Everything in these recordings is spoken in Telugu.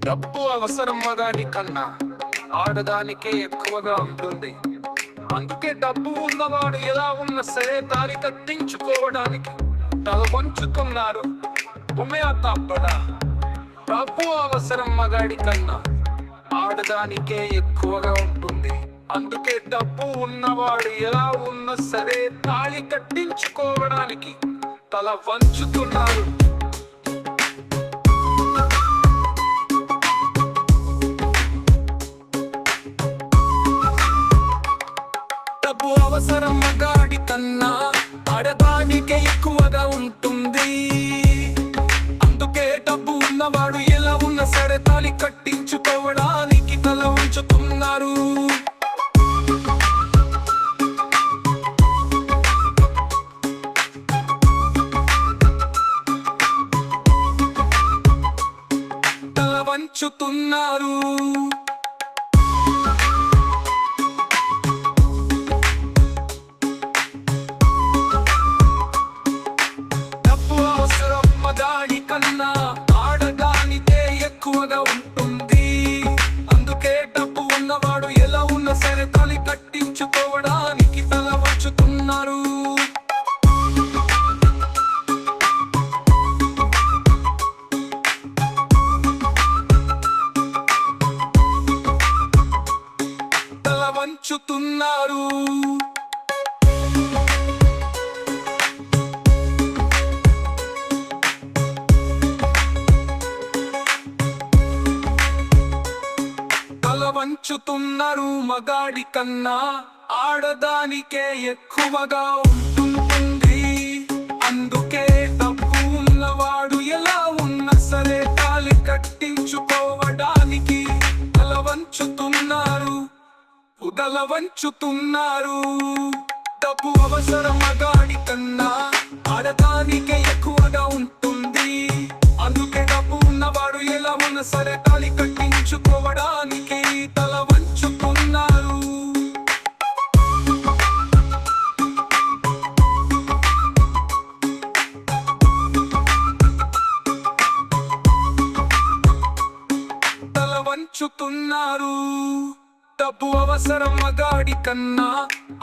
డబ్బు అవసరం మగాడి కన్నా ఆడదానికే ఎక్కువగా ఉంటుంది. అందుకే డబ్బు ఉన్నవాడు ఎలా ఉన్న సరే దారి కట్టించుకోవడానికి తల వంచుతున్నారు. డబ్బు అవసరం మగాడి కన్నా ఆడదానికే ఎక్కువగా ఉంటుంది. అందుకే డబ్బు ఉన్నవాడు ఎలా ఉన్న సరే తాళి కట్టించుకోవడానికి తల వంచుతున్నారు. డబ్బు అవసరం మగాడి కన్నా ఆడదానికే ఎక్కువగా ఉంటుంది. అందుకే డబ్బు ఉన్నవాడు ఎలా ఉన్న సరే తాళి కట్టించుకోవడానికి తల వంచుతున్నారు. తల వంచుతున్నారు. కన్నా ఆడదానిదే ఎక్కువగా ఉంటుంది. అందుకే డబ్బు ఉన్నవాడు ఎలా ఉన్న సరే తాళి కట్టించుకోవడానికి తల వంచుతున్నారు. తల వంచుతున్నారు. వంచుతున్నారు. మగాడి కన్నా ఆడదానికే ఎక్కువగా ఉంటుంది. అందుకే డబ్బు ఉన్నవాడు ఎలా ఉన్నా సరే తాళి కట్టించుకోవడానికి తల వంచుతున్నారు. డబ్బు అవసరం మగాడి కన్నా ఆడదానికే ఎక్కువగా ఉంటుంది. అందుకే డబ్బు ఉన్నవాడు ఎలా ఉన్నా సరే తాళి కట్టించుకోవడానికి తల వంచుతున్నారు. తల వంచుతున్నారు. డబ్బు అవసరం మగాడి కన్నా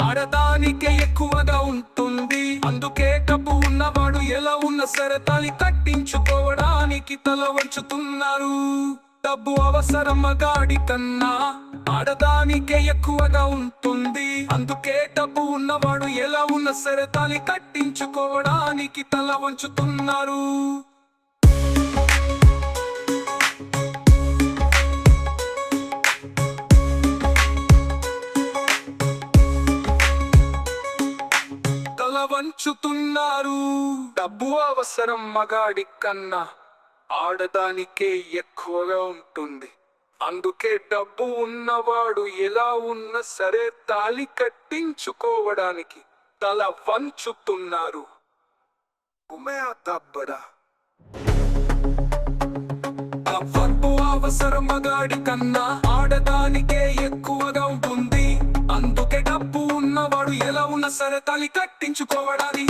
ఆడదానికే ఎక్కువగా ఉంటుంది. అందుకే డబ్బు ఉన్నవాడు ఎలా ఉన్న సరే తాళి కట్టించుకోవడానికి తల వంచుతున్నారు. డబ్బు అవసరం మగాడి కన్నా ఆడదానికే ఎక్కువగా ఉంటుంది. అందుకే డబ్బు ఉన్నవాడు ఎలా ఉన్న సరే తాళి కట్టించుకోవడానికి తల వంచుతున్నారు. వంచుతున్నారు. డబ్బు అవసరం మగాడి కన్నా ఆడదానికే ఎక్కువగా ఉంటుంది. అందుకే డబ్బు ఉన్నవాడు ఎలా ఉన్న సరే తాళి కట్టించుకోవడానికి తల వంచుతున్నారు. డబ్బు అవసరం మగాడి కన్నా ఆడదానికే ఎక్కువగా ఉంటుంది. అందుకే డబ్బు ఉన్నవాడు ఎలా ఉన్న సరే తాళి కట్టించుకోవడానికి